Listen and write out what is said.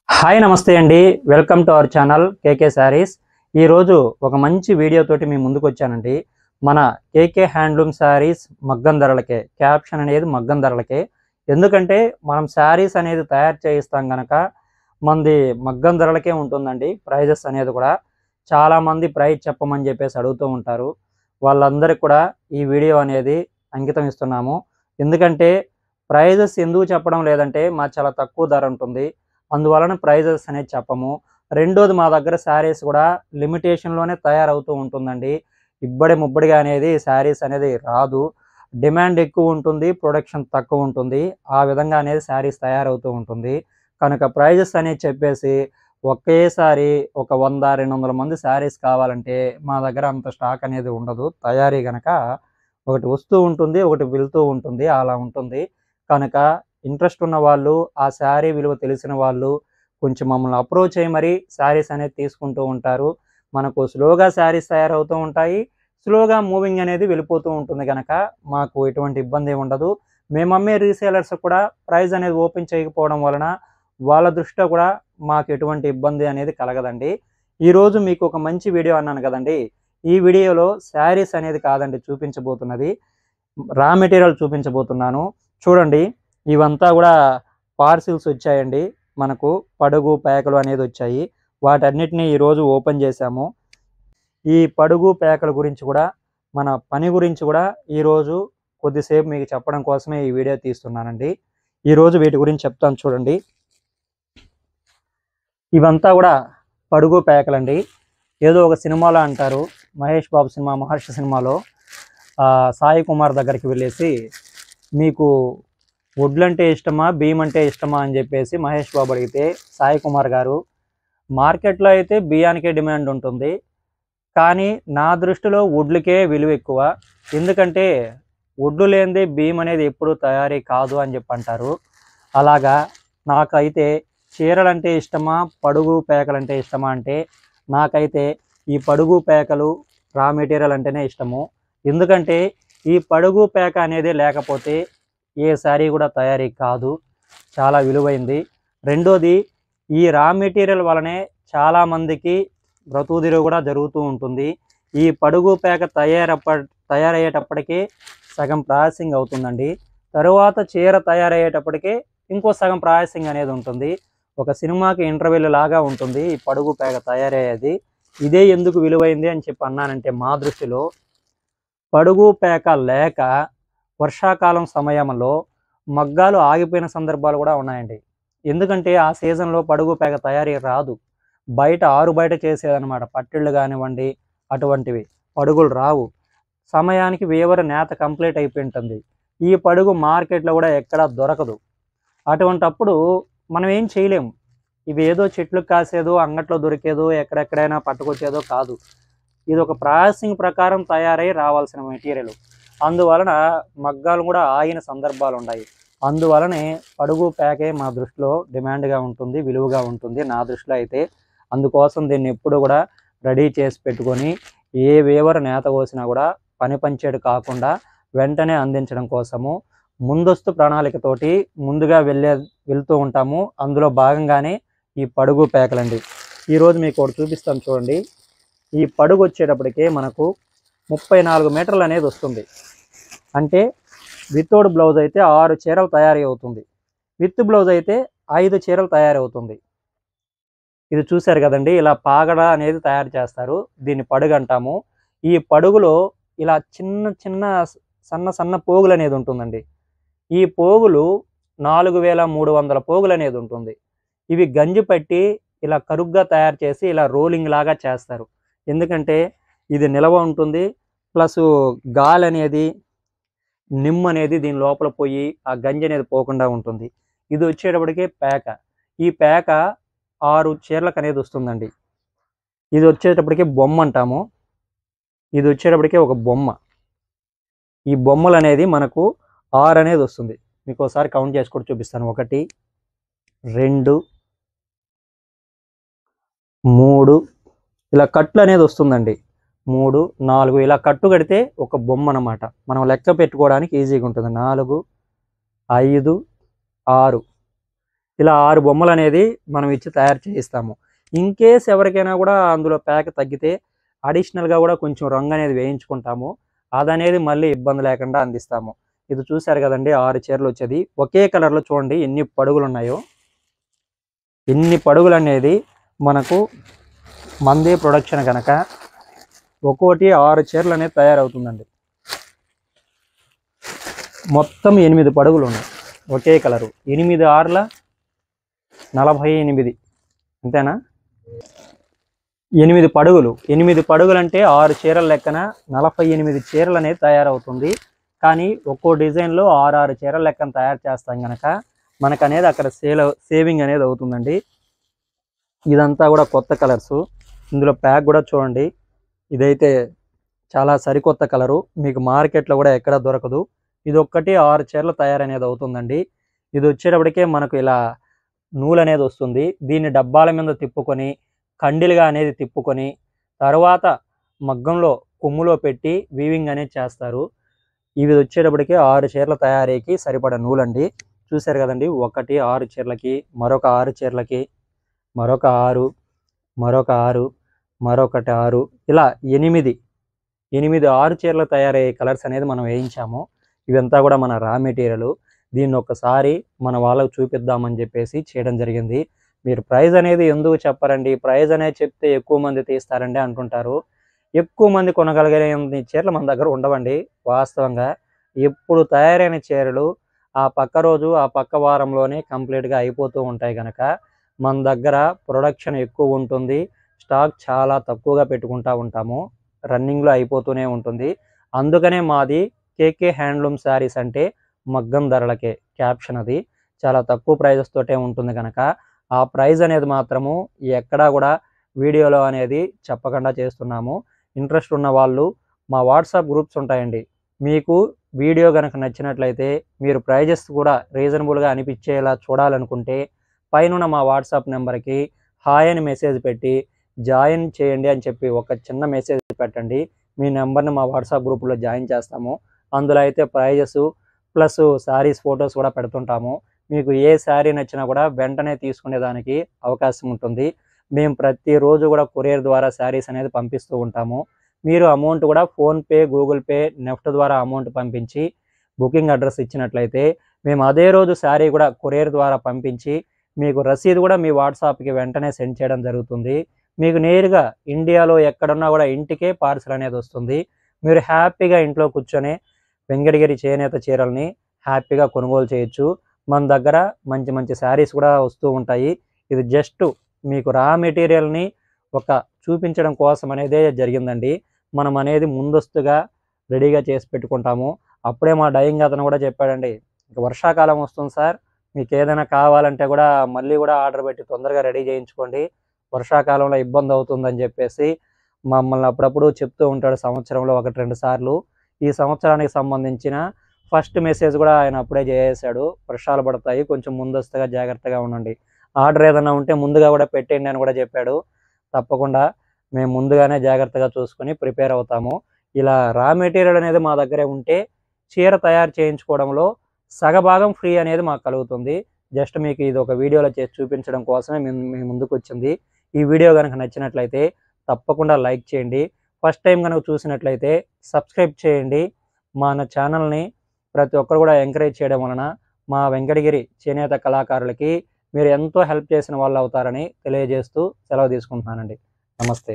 Hi నమస్తే అండి. Welcome to our channel కేకే శారీస్. ఈరోజు ఒక మంచి వీడియో తోటి మీ ముందుకు వచ్చానండి. మన కేకే హ్యాండ్లూమ్ శారీస్ మగ్గం ధరలకే, క్యాప్షన్ అనేది మగ్గం ధరలకే. ఎందుకంటే మనం శారీస్ అనేది తయారు చేయిస్తాం కనుక మనది మగ్గం ధరలకే ఉంటుందండి. ప్రైజెస్ అనేది కూడా చాలామంది ప్రైస్ చెప్పమని చెప్పేసి అడుగుతూ ఉంటారు. వాళ్ళందరికీ కూడా ఈ వీడియో అనేది అంకితం ఇస్తున్నాము. ఎందుకంటే ప్రైజెస్ ఎందుకు చెప్పడం లేదంటే చాలా తక్కువ ధర ఉంటుంది, అందువలన ప్రైజెస్ అనేది చెప్పము. రెండోది, మా దగ్గర శారీస్ కూడా లిమిటేషన్లోనే తయారవుతూ ఉంటుందండి. ఇబ్బడి ముబ్బడిగా అనేది శారీస్ అనేది రాదు. డిమాండ్ ఎక్కువ ఉంటుంది, ప్రొడక్షన్ తక్కువ ఉంటుంది. ఆ విధంగా అనేది శారీస్ తయారవుతూ ఉంటుంది. కనుక ప్రైజెస్ అనేది చెప్పేసి ఒకేసారి ఒక 100-200 మంది శారీస్ కావాలంటే మా దగ్గర అంత స్టాక్ అనేది ఉండదు. తయారీ కనుక ఒకటి వస్తూ ఉంటుంది, ఒకటి వెళ్తూ ఉంటుంది, అలా ఉంటుంది. కనుక ఇంట్రెస్ట్ ఉన్న వాళ్ళు, ఆ శారీ విలువ తెలిసిన వాళ్ళు కొంచెం మమ్మల్ని అప్రోచ్ అయ్యి మరీ శారీస్ అనేది తీసుకుంటూ ఉంటారు. మనకు స్లోగా శారీస్ తయారవుతూ ఉంటాయి, స్లోగా మూవింగ్ అనేది వెళ్ళిపోతూ ఉంటుంది. కనుక మాకు ఎటువంటి ఇబ్బంది ఉండదు. మేము అమ్మే రీసేలర్స్ కూడా ప్రైస్ అనేది ఓపెన్ చేయకపోవడం వలన వాళ్ళ దృష్టిలో కూడా మాకు ఎటువంటి ఇబ్బంది అనేది కలగదండి. ఈరోజు మీకు ఒక మంచి వీడియో అన్నాను కదండి. ఈ వీడియోలో శారీస్ అనేది కాదండి చూపించబోతున్నది, రా మెటీరియల్ చూపించబోతున్నాను. చూడండి, ఇవంతా కూడా పార్సిల్స్ వచ్చాయండి. మనకు పడుగు ప్యాకులు అనేది వచ్చాయి. వాటన్నిటిని ఈరోజు ఓపెన్ చేశాము. ఈ పడుగు ప్యాకుల గురించి కూడా, మన పని గురించి కూడా ఈరోజు కొద్దిసేపు మీకు చెప్పడం కోసమే ఈ వీడియో తీస్తున్నానండి. ఈరోజు వీటి గురించి చెప్తాను. చూడండి, ఇవంతా కూడా పడుగు ప్యాకులండి. ఏదో ఒక సినిమాలో అంటారు, మహేష్ బాబు సినిమా మహర్షి సినిమాలో సాయి కుమార్ దగ్గరికి వెళ్ళేసి, మీకు వడ్లంటే ఇష్టమా, బియ్యం అంటే ఇష్టమా అని చెప్పేసి మహేష్ బాబు అడిగితే, సాయి కుమార్ గారు, మార్కెట్లో అయితే బియ్యానికే డిమాండ్ ఉంటుంది, కానీ నా దృష్టిలో వడ్లకే విలువ ఎక్కువ. ఎందుకంటే వడ్లు లేనిదే బియ్యం అనేది ఎప్పుడు తయారీ కాదు అని చెప్పి అంటారు. అలాగా నాకైతే చీరలంటే ఇష్టమా, పడుగు పేకలంటే ఇష్టమా అంటే నాకైతే ఈ పడుగు పేకలు రా మెటీరియల్ అంటేనే ఇష్టము. ఎందుకంటే ఈ పడుగు పేక అనేది లేకపోతే ఏ శారీ కూడా తయారీ కాదు, చాలా విలువైంది. రెండోది, ఈ రా మెటీరియల్ వలనే చాలామందికి బ్రతుకుదిరుగు కూడా జరుగుతూ ఉంటుంది. ఈ పడుగు పేక తయారయ్యేటప్పటికే సగం ప్రాసెసింగ్ అవుతుందండి. తరువాత చీర తయారయ్యేటప్పటికే ఇంకో సగం ప్రాసెసింగ్ అనేది ఉంటుంది. ఒక సినిమాకి ఇంటర్వెల్ లాగా ఉంటుంది ఈ పడుగు పేక తయారయ్యేది. ఇదే ఎందుకు విలువైంది అని చెప్పి అన్నానంటే, మా దృష్టిలో పడుగు పేక లేక వర్షాకాలం సమయంలో మగ్గాలు ఆగిపోయిన సందర్భాలు కూడా ఉన్నాయండి. ఎందుకంటే ఆ సీజన్లో పడుగు పేక తయారీ రాదు. ఆరు బయట చేసేదనమాట, పట్టిళ్ళు కానివ్వండి అటువంటివి, పడుగులు రావు. సమయానికి వేవర నేత కంప్లీట్ అయిపోయి ఉంటుంది. ఈ పడుగు మార్కెట్లో కూడా ఎక్కడా దొరకదు. అటువంటప్పుడు మనం ఏం చేయలేము. ఇవి ఏదో చెట్లకు కాసేదో, అంగట్లో దొరికేదో, ఎక్కడెక్కడైనా పట్టుకొచ్చేదో కాదు. ఇది ఒక ప్రాసెసింగ్ ప్రకారం తయారై రావాల్సిన మెటీరియల్. అందువలన మగ్గాలు కూడా ఆగిన సందర్భాలు ఉన్నాయి. అందువలనే పడుగు ప్యాకే మా దృష్టిలో డిమాండ్గా ఉంటుంది, విలువగా ఉంటుంది నా దృష్టిలో అయితే. అందుకోసం దీన్ని ఎప్పుడు కూడా రెడీ చేసి పెట్టుకొని ఏ వేవర్ నేత కోసినా కూడా పని పంచేడు కాకుండా వెంటనే అందించడం కోసము ముందస్తు ప్రణాళికతోటి ముందుగా వెళ్తూ ఉంటాము. అందులో భాగంగానే ఈ పడుగు ప్యాకులండి. ఈరోజు మీకు ఒకటి చూపిస్తాను. చూడండి, ఈ పడుగు వచ్చేటప్పటికే మనకు 34 మీటర్లు అనేది వస్తుంది. అంటే వితౌట్ బ్లౌజ్ అయితే 6 చీరలు తయారీ అవుతుంది, విత్ బ్లౌజ్ అయితే 5 చీరలు తయారవుతుంది. ఇది చూశారు కదండి, ఇలా పాగడ అనేది తయారు చేస్తారు, దీన్ని పడుగు అంటాము. ఈ పడుగులో ఇలా చిన్న చిన్న సన్న సన్న పోగులు అనేది ఉంటుందండి. ఈ పోగులు 4300 పోగులు అనేది ఉంటుంది. ఇవి గంజి పట్టి ఇలా కరుగ్గా తయారు చేసి ఇలా రోలింగ్ లాగా చేస్తారు. ఎందుకంటే ఇది నిలవ ఉంటుంది, ప్లస్ గాలి అనేది, నిమ్ము అనేది దీని లోపల పోయి ఆ గంజి అనేది పోకుండా ఉంటుంది. ఇది వచ్చేటప్పటికే పేక. ఈ పేక 6 చీరలకు అనేది వస్తుందండి. ఇది వచ్చేటప్పటికే బొమ్మ అంటాము. ఇది వచ్చేటప్పటికే ఒక బొమ్మ. ఈ బొమ్మలు అనేది మనకు 6 అనేది వస్తుంది. మీకు ఒకసారి కౌంట్ చేసి కూడా చూపిస్తాను. 1 2 3 ఇలా కట్లు అనేది వస్తుందండి. 3 4 ఇలా కట్టు కడితే ఒక బొమ్మ అన్నమాట. మనం లెక్క పెట్టుకోవడానికి ఈజీగా ఉంటుంది. 4 5 6 ఇలా 6 బొమ్మలు అనేది మనం ఇచ్చి తయారు చేయిస్తాము. ఇన్ కేస్ ఎవరికైనా కూడా అందులో ప్యాక్ తగ్గితే అడిషనల్గా కూడా కొంచెం రంగు అనేది వేయించుకుంటాము. అదనేది మళ్ళీ ఇబ్బంది లేకుండా అందిస్తాము. ఇది చూశారు కదండి, 6 చీరలు వచ్చేది ఒకే కలర్లో. చూడండి ఎన్ని పడుగులు ఉన్నాయో. ఇన్ని పడుగులు అనేది మనకు మందే ప్రొడక్షన్ కనుక ఒక్కోటి 6 చీరలు అనేది తయారవుతుందండి. మొత్తం 8 పడుగులు ఉన్నాయి ఒకే కలరు. 8 6ల 48 అంతేనా? 8 పడుగులు. 8 పడుగులు అంటే 6 చీరల లెక్కన 48 చీరలు అనేది తయారవుతుంది. కానీ ఒక్కో డిజైన్లో 6 చీరల లెక్కన తయారు చేస్తాం కనుక మనకు అనేది అక్కడ సేవింగ్ అనేది అవుతుందండి. ఇదంతా కూడా కొత్త కలర్సు. ఇందులో ప్యాక్ కూడా చూడండి, ఇదైతే చాలా సరికొత్త కలరు, మీకు మార్కెట్లో కూడా ఎక్కడ దొరకదు. ఇది ఒక్కటి 6 చీరలు తయారనేది అవుతుందండి. ఇది వచ్చేటప్పటికే మనకు ఇలా నూలు అనేది వస్తుంది. దీన్ని డబ్బాల మీద తిప్పుకొని కండిలుగా అనేది తిప్పుకొని తర్వాత మగ్గంలో కొమ్ములో పెట్టి వీవింగ్ అనేది చేస్తారు. ఇవి వచ్చేటప్పటికి 6 చీరల తయారీకి సరిపడ నూలండి. చూశారు కదండి, ఒకటి 6 చీరలకి, మరొక 6 చీరలకి, మరొక 6, మరొక 6, మరొకటి 6, ఇలా 8 6 చీరలు తయారయ్యే కలర్స్ అనేది మనం వేయించాము. ఇవంతా కూడా మన రా మెటీరియల్. దీన్ని ఒక్కసారి మన వాళ్ళకు చూపిద్దామని చెప్పేసి చేయడం జరిగింది. మీరు ప్రైజ్ అనేది ఎందుకు చెప్పరండి, ప్రైజ్ అనేది చెప్తే ఎక్కువ మంది తీస్తారండి అంటుంటారు. ఎక్కువ మంది కొనగలిగే చీరలు మన దగ్గర ఉండవండి. వాస్తవంగా ఎప్పుడు తయారైన చీరలు ఆ పక్క రోజు ఆ పక్క వారంలోనే కంప్లీట్గా అయిపోతూ ఉంటాయి కనుక మన దగ్గర ప్రొడక్షన్ ఎక్కువ ఉంటుంది. స్టాక్ చాలా తక్కువగా పెట్టుకుంటూ ఉంటాము. రన్నింగ్లో అయిపోతూనే ఉంటుంది. అందుకనే మాది కేకే హ్యాండ్లూమ్ శారీస్ అంటే మగ్గం ధరలకే క్యాప్షన్. అది చాలా తక్కువ ప్రైజెస్ తోటే ఉంటుంది కనుక ఆ ప్రైజ్ అనేది మాత్రము ఎక్కడా కూడా వీడియోలో అనేది చెప్పకుండా చేస్తున్నాము. ఇంట్రెస్ట్ ఉన్న వాళ్ళు మా వాట్సాప్ గ్రూప్స్ ఉంటాయండి. మీకు వీడియో కనుక నచ్చినట్లయితే మీరు ప్రైజెస్ కూడా రీజనబుల్గా అనిపించేలా చూడాలనుకుంటే పైన మా వాట్సాప్ నెంబర్కి హాయ్ అని మెసేజ్ పెట్టి జాయిన్ చేయండి అని చెప్పి ఒక చిన్న మెసేజ్ పెట్టండి. మీ నెంబర్ని మా వాట్సాప్ గ్రూప్లో జాయిన్ చేస్తాము. అందులో అయితే ప్రైజెస్ ప్లస్ శారీస్ ఫొటోస్ కూడా పెడుతుంటాము. మీకు ఏ శారీ నచ్చినా కూడా వెంటనే తీసుకునేదానికి అవకాశం ఉంటుంది. మేము ప్రతిరోజు కూడా కొరియర్ ద్వారా శారీస్ అనేది పంపిస్తూ ఉంటాము. మీరు అమౌంట్ కూడా ఫోన్పే, గూగుల్ పే, నెఫ్ట్ ద్వారా అమౌంట్ పంపించి బుకింగ్ అడ్రస్ ఇచ్చినట్లయితే మేము అదే రోజు శారీ కూడా కొరియర్ ద్వారా పంపించి మీకు రసీదు కూడా మీ వాట్సాప్కి వెంటనే సెండ్ చేయడం జరుగుతుంది. మీకు నేరుగా ఇండియాలో ఎక్కడున్నా కూడా ఇంటికే పార్సల్ అనేది వస్తుంది. మీరు హ్యాపీగా ఇంట్లో కూర్చొని వెంకటగిరి చేనేత చీరల్ని హ్యాపీగా కొనుగోలు చేయొచ్చు. మన దగ్గర మంచి మంచి శారీస్ కూడా వస్తూ ఉంటాయి. ఇది జస్ట్ మీకు రా మెటీరియల్ని ఒక చూపించడం కోసం అనేదే జరిగిందండి. మనం అనేది ముందస్తుగా రెడీగా చేసి పెట్టుకుంటాము. అప్పుడే మా డయింగ్ అతను కూడా చెప్పాడండి, ఇక వర్షాకాలం వస్తుంది సార్, మీకు ఏదైనా కావాలంటే కూడా మళ్ళీ కూడా ఆర్డర్ పెట్టి తొందరగా రెడీ చేయించుకోండి, వర్షాకాలంలో ఇబ్బంది అవుతుందని చెప్పేసి మమ్మల్ని అప్పుడప్పుడు చెప్తూ ఉంటాడు. సంవత్సరంలో 1-2 సార్లు. ఈ సంవత్సరానికి సంబంధించిన ఫస్ట్ మెసేజ్ కూడా ఆయన అప్పుడే చేసేసాడు. వర్షాలు పడతాయి, కొంచెం ముందస్తుగా జాగ్రత్తగా ఉండండి, ఆర్డర్ ఏదైనా ఉంటే ముందుగా కూడా పెట్టండి అని కూడా చెప్పాడు. తప్పకుండా మేము ముందుగానే జాగ్రత్తగా చూసుకొని ప్రిపేర్ అవుతాము. ఇలా రా మెటీరియల్ అనేది మా దగ్గరే ఉంటే చీర తయారు చేయించుకోవడంలో సగభాగం ఫ్రీ అనేది మాకు కలుగుతుంది. జస్ట్ మీకు ఇది ఒక వీడియోలో చేసి చూపించడం కోసమే మీ ముందుకు వచ్చింది. ఈ వీడియో కనుక నచ్చినట్లయితే తప్పకుండా లైక్ చేయండి. ఫస్ట్ టైం కనుక చూసినట్లయితే సబ్స్క్రైబ్ చేయండి. మన ఛానల్ని ప్రతి ఒక్కరు కూడా ఎంకరేజ్ చేయడం వలన మా వెంకటగిరి చేనేత కళాకారులకి మీరు ఎంతో హెల్ప్ చేసిన వాళ్ళు అవుతారని తెలియజేస్తూ సెలవు తీసుకుంటున్నానండి. నమస్తే.